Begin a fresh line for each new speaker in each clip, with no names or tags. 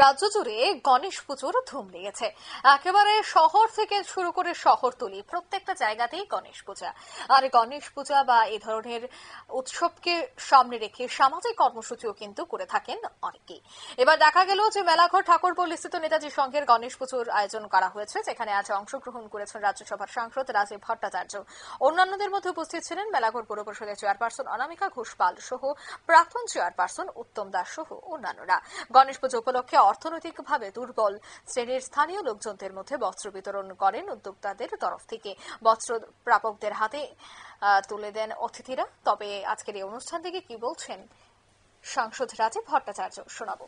রাজ্য জুড়ে গণেশ পুজোর ধুম লেগেছে। একেবারে শহর থেকে শুরু করে শহরতলি প্রত্যেকটা জায়গাতেই গণেশ পূজা। আর গণেশ পূজা বা এই ধরনের উৎসবকে সামনে রেখে সামাজিক কর্মসূচিও কিন্তু করে থাকেন অনেকেই। এবার দেখা গেল যে মেলাঘর ঠাকুরপল্লী স্থিত নেতাজি সংঘের গণেশ পুজোর আয়োজন করা হয়েছে, যেখানে আজ অংশগ্রহণ করেছেন রাজ্যসভার সাংসদ রাজীব ভট্টাচার্য। অন্যান্যদের মধ্যে উপস্থিত ছিলেন মেলাঘর পৌর পরিষদের চেয়ারপারসন অনামিকা ঘোষ পাল সহ প্রাক্তন চেয়ারপারসন উত্তম দাস সহ অন্যান্যরা। গণেশ পুজো উপলক্ষে অর্থনৈতিকভাবে দুর্বল শ্রেণীর স্থানীয় লোকজনদের মধ্যে বস্ত্র বিতরণ করেন উদ্যোক্তাদের তরফ থেকে। বস্ত্র প্রাপকদের হাতে তুলে দেন অতিথিরা। তবে আজকের এই অনুষ্ঠান থেকে কি বলছেন সাংসদ রাজীব ভট্টাচার্য শোনাবো।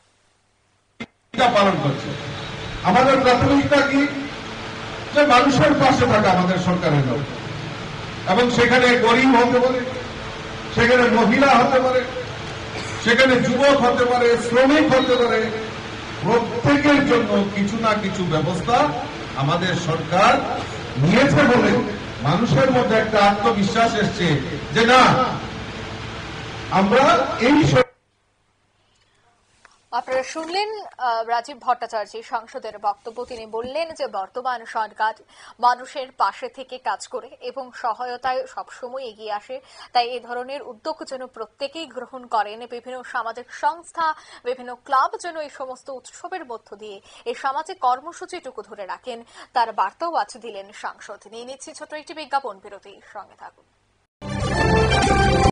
পালন করছে আমাদের প্রাথমিকতা কি, যে মানুষের পাশে থাকা আমাদের সরকারের লোক, এবং সেখানে গরিব হতে পারে, সেখানে মহিলা হতে পারে, সেখানে যুবক হতে পারে, শ্রমিক হতে পারে, প্রত্যেকের জন্য কিছু না কিছু ব্যবস্থা আমাদের সরকার নিয়েছে বলে মানুষের মধ্যে একটা আত্মবিশ্বাস এসছে যে না, আমরা এই
আপনারা শুনলেন রাজীব ভট্টাচার্য সাংসদের বক্তব্য। তিনি বললেন যে বর্তমান সরকার মানুষের পাশে থেকে কাজ করে এবং সহায়তায় সবসময় এগিয়ে আসে। তাই এই ধরনের উদ্যোগ যেন প্রত্যেকেই গ্রহণ করেন। বিভিন্ন সামাজিক সংস্থা, বিভিন্ন ক্লাব যেন এই সমস্ত উৎসবের মধ্য দিয়ে এই সামাজিক কর্মসূচিটুকু ধরে রাখেন, তার বার্তাও আজ দিলেন সাংসদ। নিয়ে নিচ্ছি ছোট একটি বিজ্ঞাপন বিরতি, সঙ্গে থাকুন।